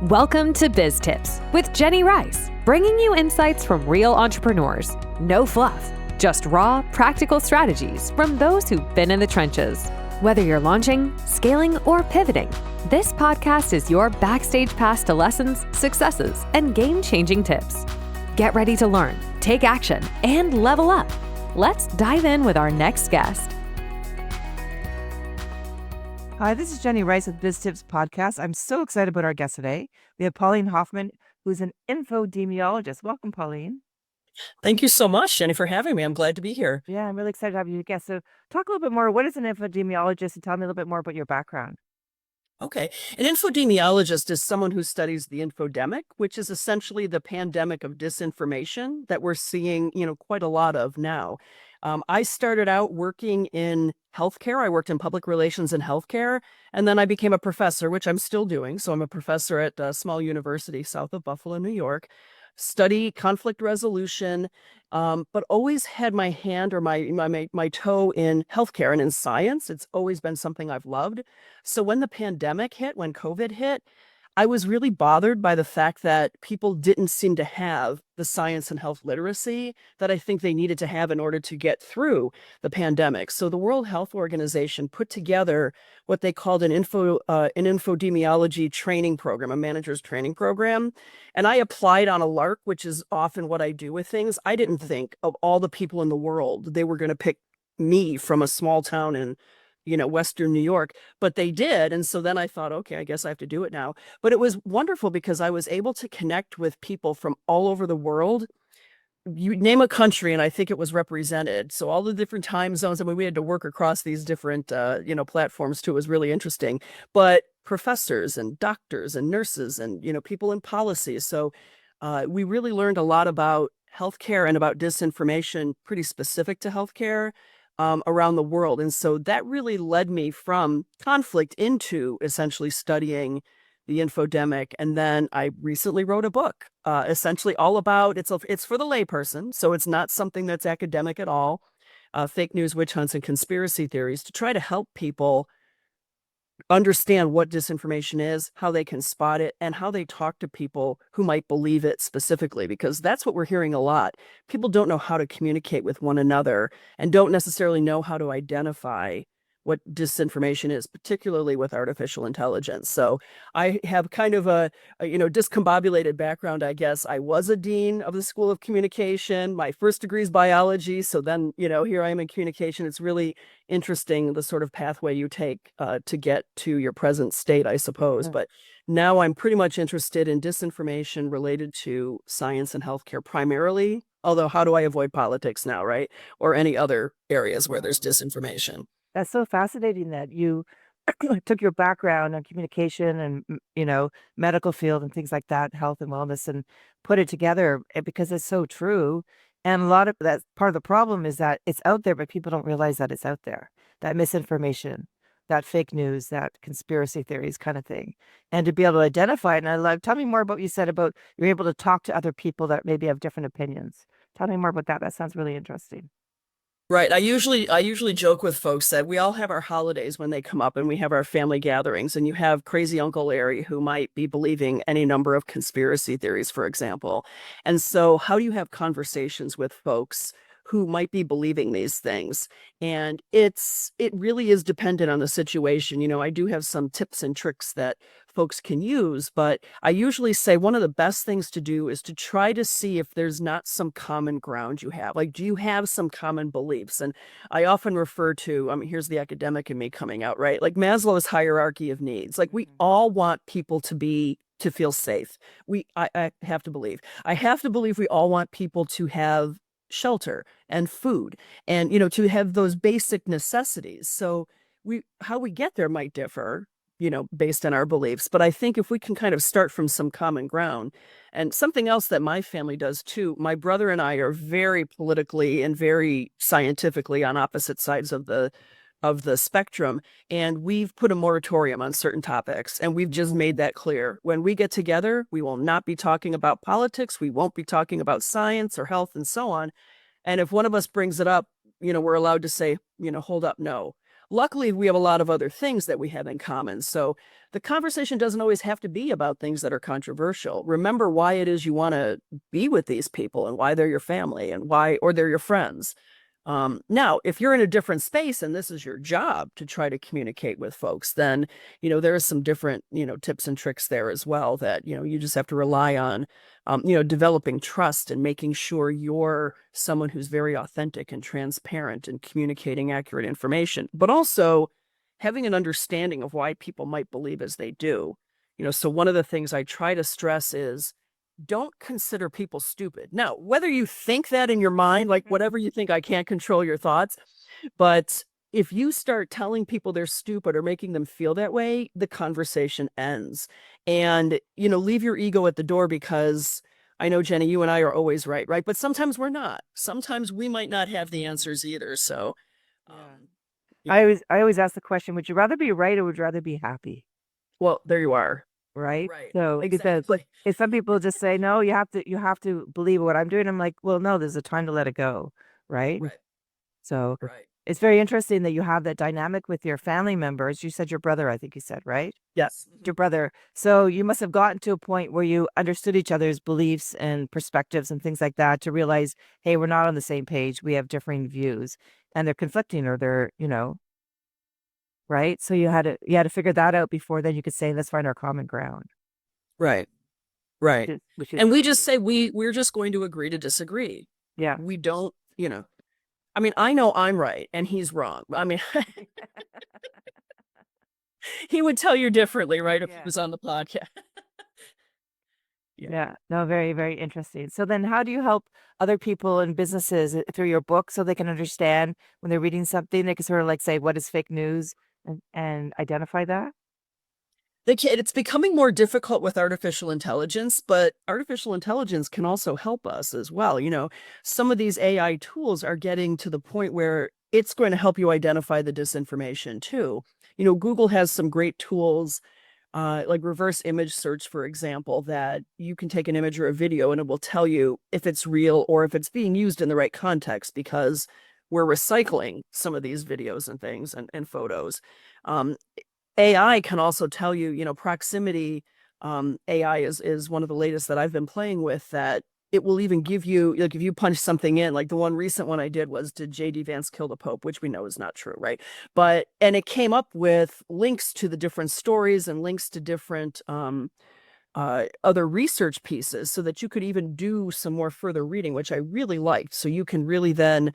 Welcome to BIZ Tips with Jenny Rice, bringing you insights from real entrepreneurs. No fluff, just raw, practical strategies from those who've been in the trenches. Whether you're launching, scaling, or pivoting, this podcast is your backstage pass to lessons, successes, and game-changing tips. Get ready to learn, take action, and level up. Let's dive in with our next guest. Hi, this is Jenny Rice with BIZ Tips Podcast. I'm so excited about our guest today. We have Pauline Hoffmann, who's an infodemiologist. Welcome, Pauline. Thank you so much, Jenny, for having me. I'm glad to be here. Yeah, I'm really excited to have you as a guest. So talk a little bit more. What is an infodemiologist? And tell me a little bit more about your background. Okay. An infodemiologist is someone who studies the infodemic, which is essentially the pandemic of disinformation that we're seeing, quite a lot of now. I started out working in healthcare. I worked in public relations and healthcare, and then I became a professor, which I'm still doing. So I'm a professor at a small university south of Buffalo, New York. Study conflict resolution, but always had my hand or my toe in healthcare and in science. It's always been something I've loved. So when the pandemic hit, when COVID hit, I was really bothered by the fact that people didn't seem to have the science and health literacy that I think they needed to have in order to get through the pandemic. So the World Health Organization put together what they called an infodemiology training program, a manager's training program. And I applied on a lark, which is often what I do with things. I didn't think of all the people in the world, they were going to pick me from a small town in Western New York, but they did. And so then I thought, okay, I guess I have to do it now. But it was wonderful because I was able to connect with people from all over the world. You name a country, and I think it was represented. So all the different time zones. I mean, we had to work across these different, platforms too. It was really interesting. But professors and doctors and nurses and, people in policy. So we really learned a lot about healthcare and about disinformation pretty specific to healthcare. Around the world. And so that really led me from conflict into essentially studying the infodemic. And then I recently wrote a book, essentially all about, it's for the layperson. So it's not something that's academic at all. Fake news, witch hunts, and conspiracy theories, to try to help people understand what disinformation is, how they can spot it, and how they talk to people who might believe it specifically, because that's what we're hearing a lot. People don't know how to communicate with one another and don't necessarily know how to identify what disinformation is, particularly with artificial intelligence. So I have kind of a discombobulated background, I guess. I was a dean of the School of Communication. My first degree is biology. So then, here I am in communication. It's really interesting, the sort of pathway you take to get to your present state, I suppose. But now I'm pretty much interested in disinformation related to science and healthcare primarily. Although, how do I avoid politics now, right? Or any other areas where there's disinformation? That's so fascinating that you took your background on communication and, medical field and things like that, health and wellness, and put it together because it's so true. And a lot of that part of the problem is that it's out there, but people don't realize that it's out there. That misinformation, that fake news, that conspiracy theories kind of thing. And to be able to identify it. And tell me more about what you said about you're able to talk to other people that maybe have different opinions. Tell me more about that. That sounds really interesting. Right. I usually joke with folks that we all have our holidays when they come up, and we have our family gatherings, and you have crazy Uncle Larry who might be believing any number of conspiracy theories, for example. And so how do you have conversations with folks who might be believing these things? And it really is dependent on the situation. I do have some tips and tricks that folks can use, but I usually say one of the best things to do is to try to see if there's not some common ground you have. Like, do you have some common beliefs? And I often refer to, here's the academic in me coming out, right? Like Maslow's hierarchy of needs. Like, we all want people to feel safe. I have to believe we all want people to have shelter and food and, to have those basic necessities. So how we get there might differ, based on our beliefs. But I think if we can kind of start from some common ground. And something else that my family does too, my brother and I are very politically and very scientifically on opposite sides of the spectrum. And we've put a moratorium on certain topics. And we've just made that clear. When we get together, we will not be talking about politics. We won't be talking about science or health and so on. And if one of us brings it up, we're allowed to say, hold up, no. luckily, we have a lot of other things that we have in common. So the conversation doesn't always have to be about things that are controversial. Remember why it is you want to be with these people and why they're your family and why, or they're your friends. Now, if you're in a different space and this is your job to try to communicate with folks, then, there are some different, tips and tricks there as well that, you just have to rely on, developing trust and making sure you're someone who's very authentic and transparent and communicating accurate information, but also having an understanding of why people might believe as they do. So one of the things I try to stress is, don't consider people stupid. Now, whether you think that in your mind, like whatever you think, I can't control your thoughts, but if you start telling people they're stupid or making them feel that way, the conversation ends. And, leave your ego at the door, because I know, Jenny, you and I are always right? But sometimes we're not. Sometimes we might not have the answers either. So, I always ask the question, would you rather be right or would you rather be happy? well, there you are. Right? Right. So because Exactly. if some people just say, no, you have to believe what I'm doing. I'm like, well, no, there's a time to let it go. Right. Right. So Right. it's very interesting that you have that dynamic with your family members. You said your brother, I think you said, right? Yes. Your brother. So you must have gotten to a point where you understood each other's beliefs and perspectives and things like that to realize, hey, we're not on the same page. We have differing views and they're conflicting, or they're, right? So you had to figure that out before then you could say, let's find our common ground. Right. Right. Which is And we just say we're just going to agree to disagree. yeah. We don't, I mean, I know I'm right and he's wrong. I mean, he would tell you differently, right, if he Yeah. was on the podcast. Yeah. Yeah. No, very, very interesting. So then how do you help other people and businesses through your book so they can understand when they're reading something, they can sort of like say, what is fake news, and identify that? It's becoming more difficult with artificial intelligence, but artificial intelligence can also help us as well. Some of these AI tools are getting to the point where it's going to help you identify the disinformation too. Google has some great tools, like reverse image search, for example, that you can take an image or a video and it will tell you if it's real or if it's being used in the right context, because we're recycling some of these videos and things and photos. AI can also tell you, proximity. AI is one of the latest that I've been playing with, that it will even give you, like, if you punch something in, like the one recent one I did was, did J.D. Vance kill the Pope, which we know is not true, right? And it came up with links to the different stories and links to different other research pieces, so that you could even do some more further reading, which I really liked. So you can really then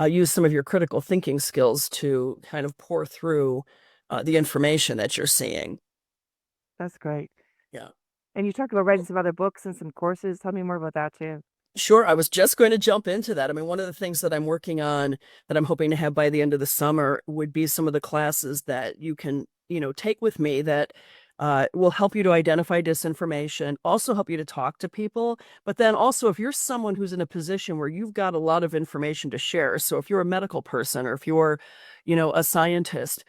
use some of your critical thinking skills to kind of pour through the information that you're seeing. That's great. Yeah. And you talked about writing some other books and some courses. Tell me more about that too. Sure. I was just going to jump into that. I mean, one of the things that I'm working on that I'm hoping to have by the end of the summer would be some of the classes that you can, take with me that will help you to identify disinformation, also help you to talk to people. But then also, if you're someone who's in a position where you've got a lot of information to share, so if you're a medical person or if you're, a scientist,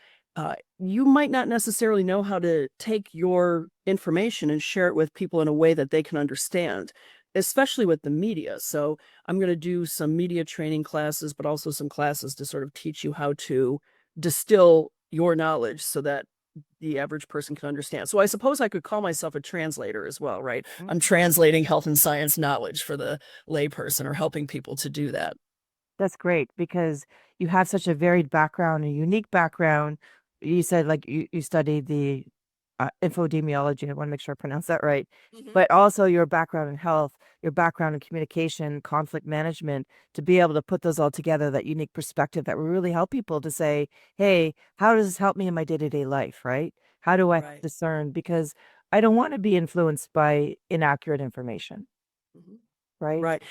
you might not necessarily know how to take your information and share it with people in a way that they can understand, especially with the media. So I'm going to do some media training classes, but also some classes to sort of teach you how to distill your knowledge so that the average person can understand. So I suppose I could call myself a translator as well, right? I'm translating health and science knowledge for the layperson, or helping people to do that. That's great because you have such a varied background, a unique background. You said like you studied the infodemiology. I want to make sure I pronounce that right. But also your background in health, your background in communication, conflict management, to be able to put those all together, that unique perspective that will really help people to say, hey, how does this help me in my day-to-day life, right? How do I Right. discern? Because I don't want to be influenced by inaccurate information, Mhm. right? Right.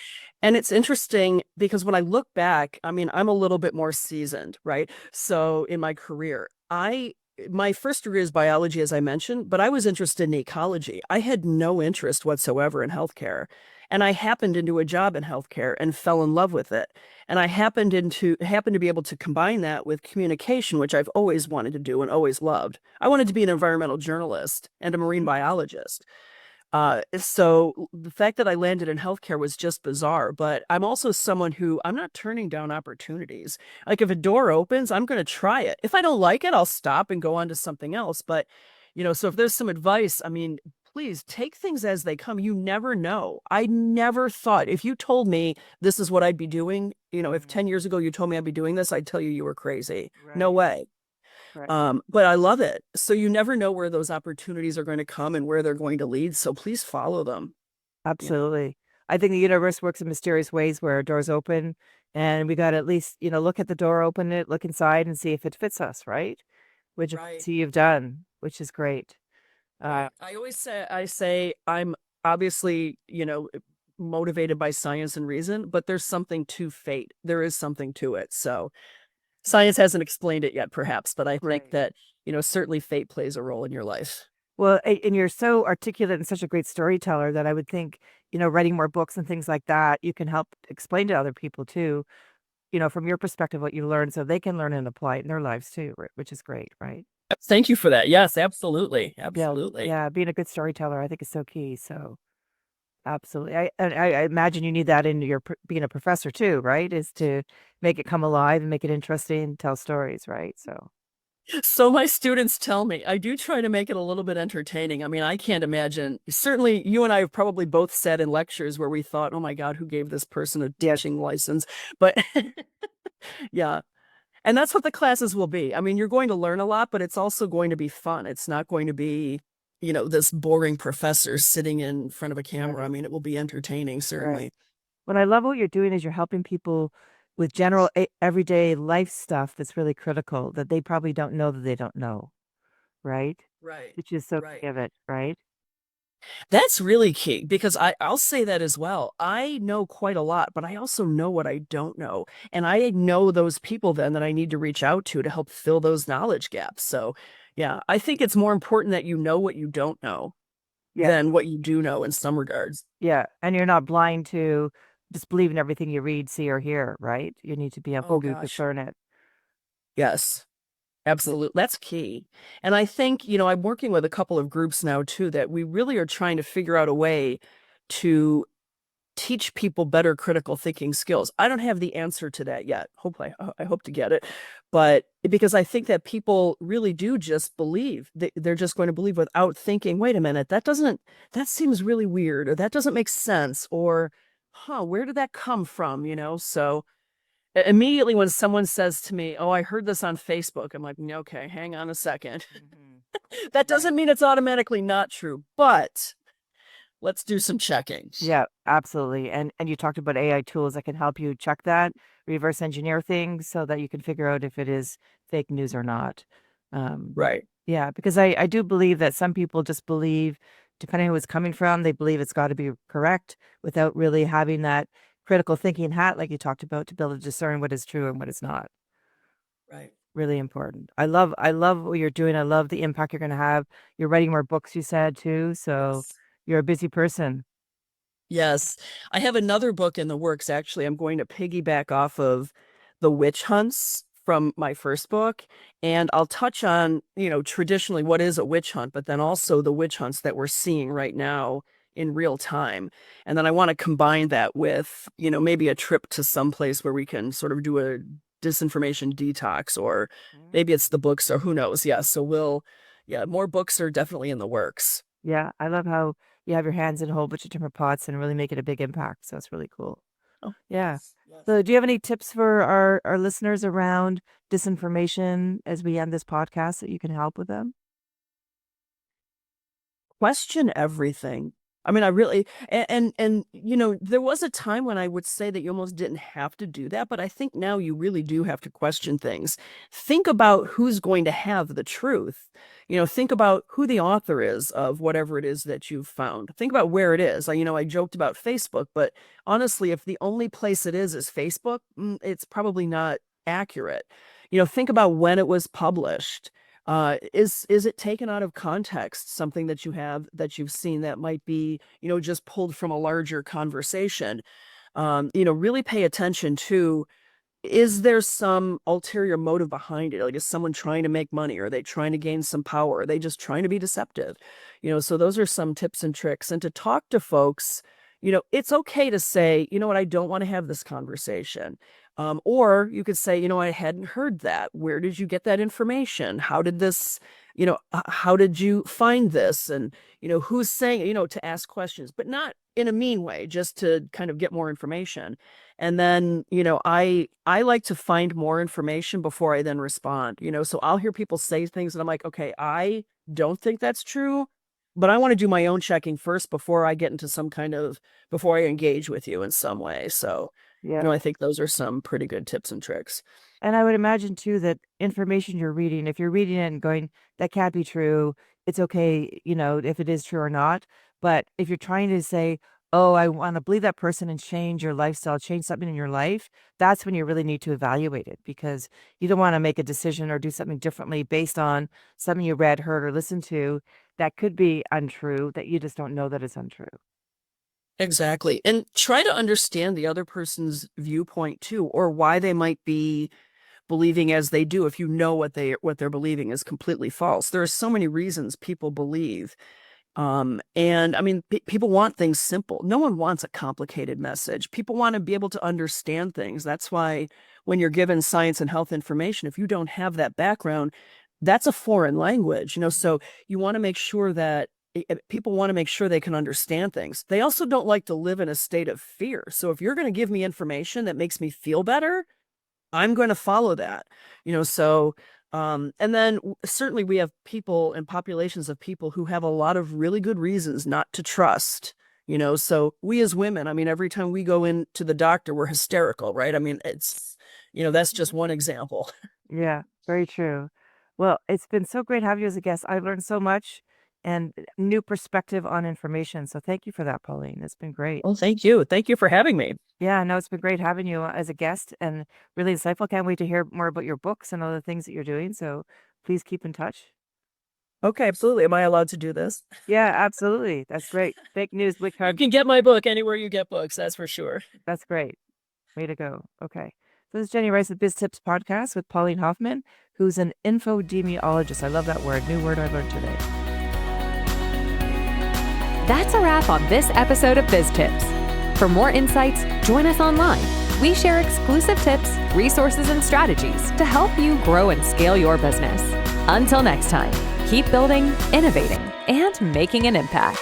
And it's interesting because when I look back, I mean, I'm a little bit more seasoned, right? So in my career, my first degree is biology, as I mentioned, but I was interested in ecology. I had no interest whatsoever in healthcare. And I happened into a job in healthcare and fell in love with it. And I happened to be able to combine that with communication, which I've always wanted to do and always loved. I wanted to be an environmental journalist and a marine biologist. So the fact that I landed in healthcare was just bizarre, but I'm also someone who I'm not turning down opportunities. Like if a door opens, I'm going to try it. If I don't like it, I'll stop and go on to something else. But, so if there's some advice, I mean, please take things as they come. You never know. I never thought if you told me this is what I'd be doing, if 10 years ago you told me I'd be doing this, I'd tell you were crazy. No Right. way. Right. But I love it. So you never know where those opportunities are going to come and where they're going to lead. So please follow them. Absolutely. I think the universe works in mysterious ways where doors open and we got to at least, look at the door, open it, look inside and see if it fits us, right? Which I Right. see you've done, which is great. Right. I say I'm obviously, motivated by science and reason, but there's something to fate. There is something to it. So science hasn't explained it yet, perhaps, but I think Right. that, certainly fate plays a role in your life. Well, and you're so articulate and such a great storyteller that I would think, writing more books and things like that, you can help explain to other people too, from your perspective, what you learned so they can learn and apply it in their lives too, which is great, right? Thank you for that. Yes, absolutely. Yeah. Absolutely. Yeah. Being a good storyteller, I think is so key. So absolutely. I imagine you need that in your being a professor too, right? Is to make it come alive and make it interesting, tell stories, right? So So my students tell me I do try to make it a little bit entertaining. I mean, I can't imagine. Certainly, you and I have probably both sat in lectures where we thought, "Oh my God, who gave this person a yes, teaching license?" But yeah, and that's what the classes will be. I mean, you're going to learn a lot, but it's also going to be fun. It's not going to be, this boring professor sitting in front of a camera. I right, mean, it will be entertaining, right. certainly. What I love what you're doing is you're helping people with general everyday life stuff that's really critical that they probably don't know that they don't know, right? Right. Which is so Right. key of it, right? That's really key because I'll say that as well. I know quite a lot, but I also know what I don't know. And I know those people then that I need to reach out to help fill those knowledge gaps. So, yeah, I think it's more important that you know what you don't know Yeah, than what you do know in some regards. yeah. And you're not blind to just believe in everything you read, see, or hear, right? You need to be able Oh to gosh. discern it. Yes. Absolutely. That's key. And I think, I'm working with a couple of groups now too that we really are trying to figure out a way to teach people better critical thinking skills. I don't have the answer to that yet. Hopefully, I hope to get it. But because I think that people really do just believe, they're just going to believe without thinking, wait a minute, that seems really weird, or that doesn't make sense, or, where did that come from? So immediately when someone says to me, oh, I heard this on Facebook, I'm like, okay, hang on a second. Mhm. That Right. doesn't mean it's automatically not true, but let's do some checking. Yeah, absolutely. And you talked about AI tools that can help you check that, reverse engineer things so that you can figure out if it is fake news or not. Um, Right. yeah, because I do believe that some people just believe, depending on who it's coming from, they believe it's got to be correct without really having that critical thinking hat, like you talked about, to be able to discern what is true and what is not. Right. Really important. I love what you're doing. I love the impact you're going to have. You're writing more books, you said too. So Yes. you're a busy person. Yes. I have another book in the works, actually. I'm going to piggyback off of the witch hunts from my first book. And I'll touch on, traditionally what is a witch hunt, but then also the witch hunts that we're seeing right now in real time. And then I want to combine that with, maybe a trip to some place where we can sort of do a disinformation detox, or maybe it's the books, or who knows. Yeah. Yeah, more books are definitely in the works. Yeah, I love how you have your hands in a whole bunch of different pots and really make it a big impact. So it's really cool. Oh, Yeah. yes. Yes. So do you have any tips for our listeners around disinformation as we end this podcast that you can help with them? Question everything. I mean, I really and there was a time when I would say that you almost didn't have to do that, but I think now you really do have to question things. Think about who's going to have the truth. Think about who the author is of whatever it is that you've found. Think about where it is. I joked about Facebook, but honestly, if the only place it is Facebook, it's probably not accurate. Think about when it was published. Is it taken out of context, something that you've seen that might be, just pulled from a larger conversation? Really pay attention to is there some ulterior motive behind it? Like, is someone trying to make money? Are they trying to gain some power? Are they just trying to be deceptive? So those are some tips and tricks. And to talk to folks, it's okay to say, you know what, I don't want to have this conversation. Or you could say, I hadn't heard that. Where did you get that information? How did this, how did you find this? And, who's saying, to ask questions, but not in a mean way, just to kind of get more information. And then, I like to find more information before I then respond, so I'll hear people say things and I'm like, okay, I don't think that's true, but I want to do my own checking first before I get into before I engage with you in some way. So, Yeah. I think those are some pretty good tips and tricks. And I would imagine too that information you're reading, if you're reading it and going, that can't be true, it's okay, if it is true or not. But if you're trying to say, oh, I want to believe that person and change your lifestyle, change something in your life, that's when you really need to evaluate it, because you don't want to make a decision or do something differently based on something you read, heard, or listened to that could be untrue, that you just don't know that it's untrue. Exactly. And try to understand the other person's viewpoint too, or why they might be believing as they do. If you know what they're believing is completely false. There are so many reasons people believe. And I mean, people want things simple. No one wants a complicated message. People want to be able to understand things. That's why when you're given science and health information, if you don't have that background, that's a foreign language, so you want to make sure that people want to make sure they can understand things. They also don't like to live in a state of fear. So if you're going to give me information that makes me feel better, I'm going to follow that, and then certainly we have people and populations of people who have a lot of really good reasons not to trust, so we as women, I mean, every time we go into the doctor, we're hysterical, right? I mean, it's, that's just one example. Yeah, very true. Well, it's been so great having you as a guest. I've learned so much and new perspective on information. So thank you for that, Pauline. It's been great. Well, thank you. Thank you for having me. Yeah, no, it's been great having you as a guest and really insightful. Can't wait to hear more about your books and other things that you're doing. So please keep in touch. Okay, absolutely. Am I allowed to do this? Yeah, absolutely. That's great. Fake news, witch You hunt. can get my book anywhere you get books, that's for sure. That's great. Way to go. Okay. So this is Jenny Rice with BIZ Tips Podcast with Pauline Hoffmann, who's an infodemiologist. I love that word. New word I learned today. That's a wrap on this episode of BIZ Tips. For more insights, join us online. We share exclusive tips, resources, and strategies to help you grow and scale your business. Until next time, keep building, innovating, and making an impact.